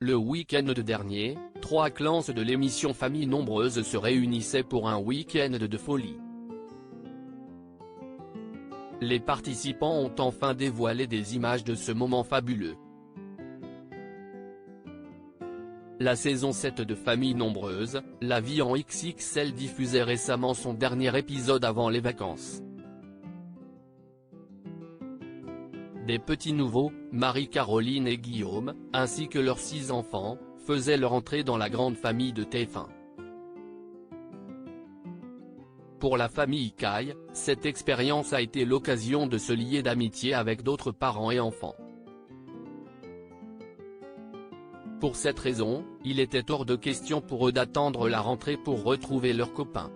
Le week-end dernier, 3 clans de l'émission Famille Nombreuse se réunissaient pour un week-end de folie. Les participants ont enfin dévoilé des images de ce moment fabuleux. La saison 7 de Famille Nombreuse, La vie en XXL diffusait récemment son dernier épisode avant les vacances. Des petits nouveaux, Marie-Caroline et Guillaume, ainsi que leurs 6 enfants, faisaient leur entrée dans la grande famille de TF1. Pour la famille Caille, cette expérience a été l'occasion de se lier d'amitié avec d'autres parents et enfants. Pour cette raison, il était hors de question pour eux d'attendre la rentrée pour retrouver leurs copains.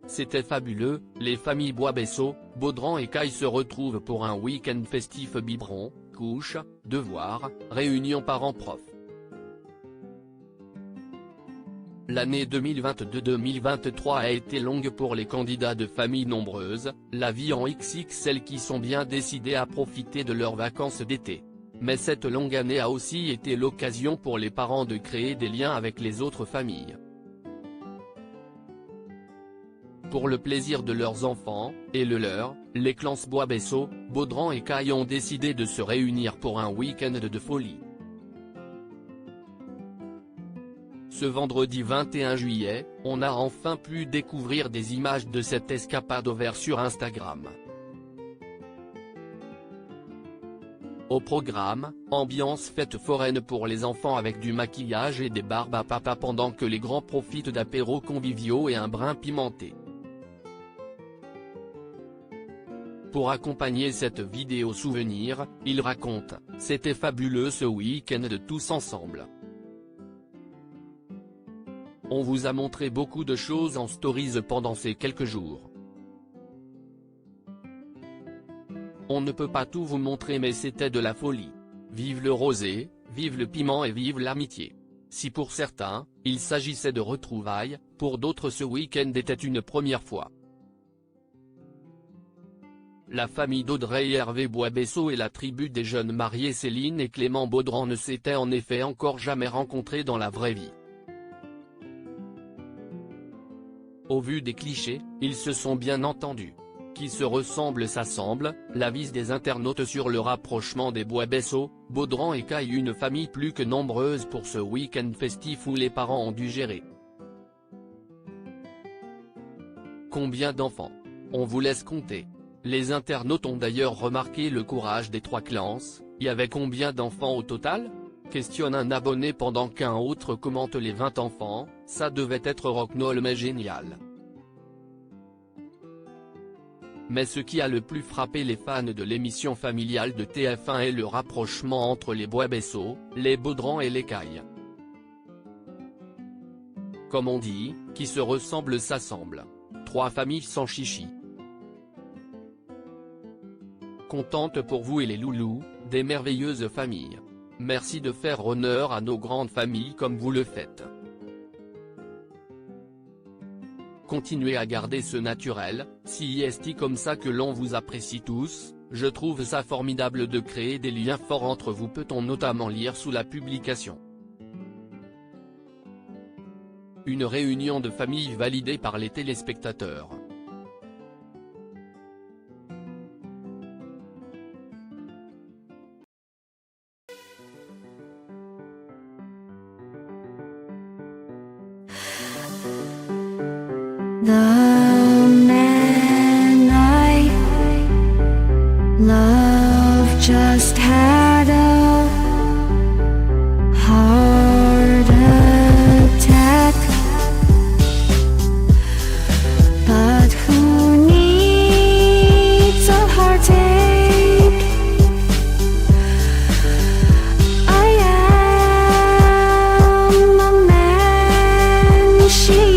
C'était fabuleux, les familles Boisbesseau, Baudran et Caille se retrouvent pour un week-end festif biberon, couches, devoirs, réunions parents-prof. L'année 2022-2023 a été longue pour les candidats de Famille Nombreuse, La vie en XXL qui sont bien décidés à profiter de leurs vacances d'été. Mais cette longue année a aussi été l'occasion pour les parents de créer des liens avec les autres familles. Pour le plaisir de leurs enfants, et le leur, les clans Boisbesseau, Baudran et Caille ont décidé de se réunir pour un week-end de folie. Ce vendredi 21 juillet, on a enfin pu découvrir des images de cette escapade au vert sur Instagram. Au programme, ambiance fête foraine pour les enfants avec du maquillage et des barbes à papa pendant que les grands profitent d'apéros conviviaux et un brin pimenté. Pour accompagner cette vidéo souvenir, il raconte « C'était fabuleux ce week-end de tous ensemble. On vous a montré beaucoup de choses en stories pendant ces quelques jours. On ne peut pas tout vous montrer mais c'était de la folie. Vive le rosé, vive le piment et vive l'amitié. Si pour certains, il s'agissait de retrouvailles, pour d'autres ce week-end était une première fois. La famille d'Audrey et Hervé Boisbesseau et la tribu des jeunes mariés Céline et Clément Baudran ne s'étaient en effet encore jamais rencontrés dans la vraie vie. Au vu des clichés, ils se sont bien entendus. Qui se ressemble s'assemble, l'avis des internautes sur le rapprochement des Boisbesseau, Baudran et Caille, une famille plus que nombreuse pour ce week-end festif où les parents ont dû gérer. Combien d'enfants? On vous laisse compter. Les internautes ont d'ailleurs remarqué le courage des 3 clans. Y avait combien d'enfants au total? Questionne un abonné pendant qu'un autre commente les 20 enfants, ça devait être rock'n'roll mais génial. Mais ce qui a le plus frappé les fans de l'émission familiale de TF1 est le rapprochement entre les Boisbesseau, les Baudran et les Caille. Comme on dit, qui se ressemble s'assemble. 3 familles sans chichi. Contente pour vous et les loulous, des merveilleuses familles. Merci de faire honneur à nos grandes familles comme vous le faites. Continuez à garder ce naturel, si est comme ça que l'on vous apprécie tous, je trouve ça formidable de créer des liens forts entre vous, peut-on notamment lire sous la publication. Une réunion de famille validée par les téléspectateurs. The man I love just had a heart attack, but who needs a heartache? I am a man she